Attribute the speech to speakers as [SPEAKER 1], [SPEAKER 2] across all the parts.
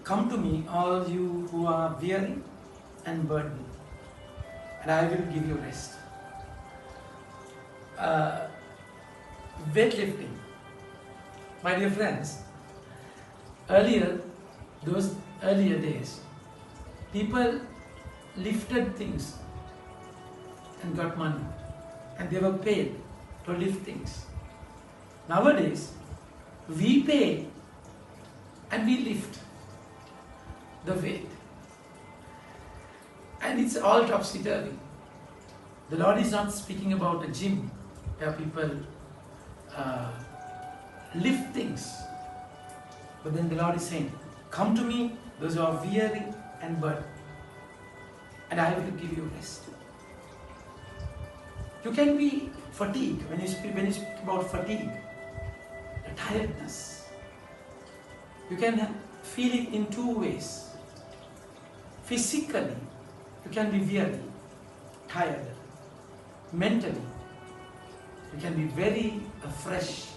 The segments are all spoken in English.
[SPEAKER 1] Come to me, all you who are weary and burdened, and I will give you rest. Weightlifting. My dear friends, those earlier days, people lifted things and got money, and they were paid to lift things. Nowadays, we pay and we lift the weight, and it's all topsy-turvy. The Lord is not speaking about a gym where people lift things, but then the Lord is saying, come to me, those who are weary and burdened, and I will give you rest. You can be fatigued. When you speak about fatigue, the tiredness, you can feel it in two ways. Physically, you can be weary, tired. Mentally, you can be very fresh,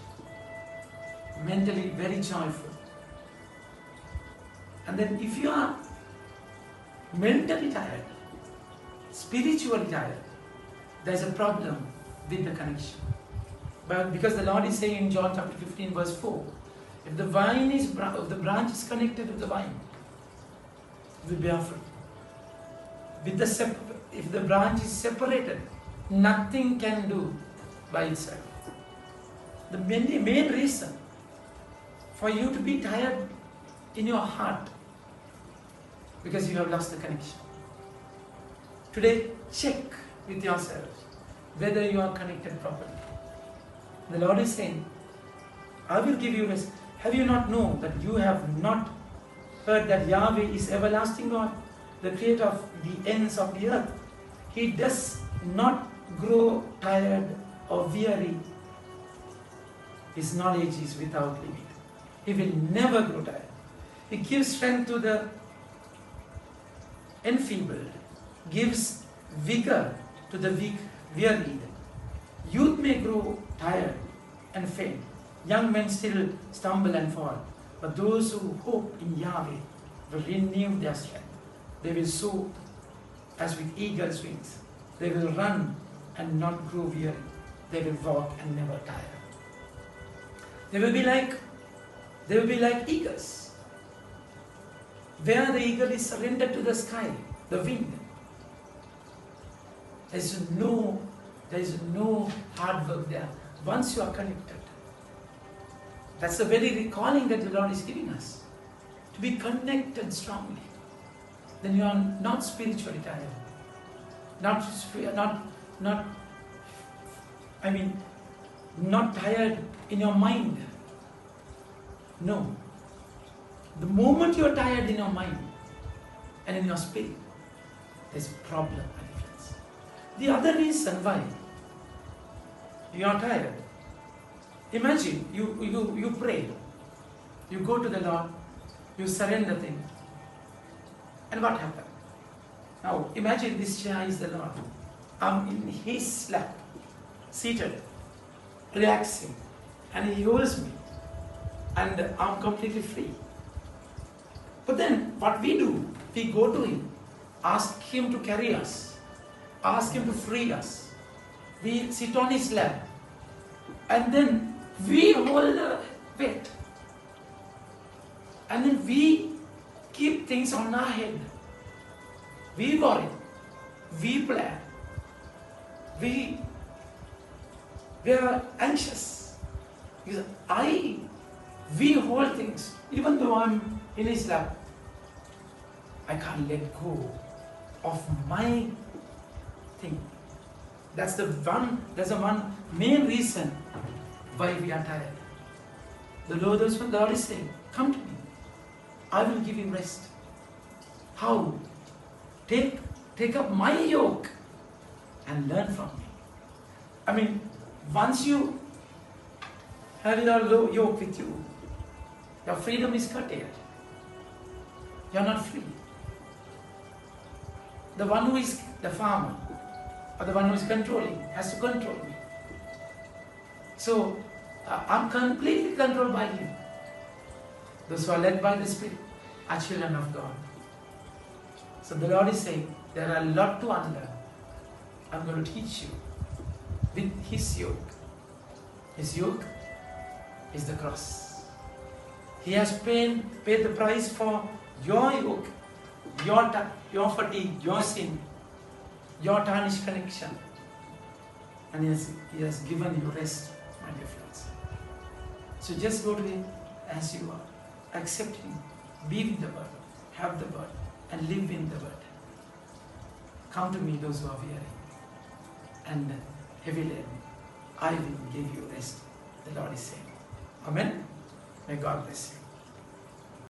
[SPEAKER 1] mentally very joyful. And then if you are mentally tired, spiritually tired, there's a problem with the connection. But because the Lord is saying in John chapter 15 verse 4, if the branch is connected with the vine, it will bear fruit. If the branch is separated, nothing can do by itself. The main reason for you to be tired in your heart, because you have lost the connection. Today, check with yourselves whether you are connected properly. The Lord is saying, I will give you rest. Have you not known that you have not heard that Yahweh is everlasting God, the creator of the ends of the earth? He does not grow tired or weary. His knowledge is without limit. He will never grow tired. He gives strength to the enfeebled, gives vigor to the weak, wearied. Youth may grow tired and faint. Young men still stumble and fall. But those who hope in Yahweh will renew their strength. They will soar as with eagle's wings. They will run and not grow weary. They will walk and never tire. They will be like eagles. Where the eagle is surrendered to the sky, the wind. There is no hard work there. Once you are connected, that's the very recalling that the Lord is giving us. To be connected strongly. Then you are not spiritually tired. Not tired in your mind. No. The moment you are tired in your mind and in your spirit, there's a problem, my friends. The other reason why you are tired, imagine you pray, you go to the Lord, you surrender things, and what happened? Now imagine this chair is the Lord. I'm in His lap, seated, relaxing, and He holds me, and I'm completely free. But then what we do, we go to Him, ask Him to carry us, ask Him to free us. We sit on His lap, and then we hold the weight, and then we keep things on our head. We worry, we plan, we are anxious. Because we hold things, even though I'm in His lap, I can't let go of my thing. That's the one main reason why we are tired. The Lord is saying, come to me. I will give you rest. How? Take up my yoke and learn from me. Once you have your yoke with you, your freedom is curtailed. You are not free. The one who is the farmer, or the one who is controlling, has to control me. So, I'm completely controlled by Him. Those who are led by the Spirit. are children of God. So the Lord is saying, there are a lot to unlearn. I'm going to teach you with His yoke. His yoke is the cross. He has paid the price for your yoke, your fatigue, your sin, your tarnished connection. And He has given you rest, my dear friends. So just go to Him as you are. Accept Him. Be with the Word. Have the Word. And live in the Word. Come to me, those who are weary and heavy laden. I will give you rest. The Lord is saying. Amen. May God bless you.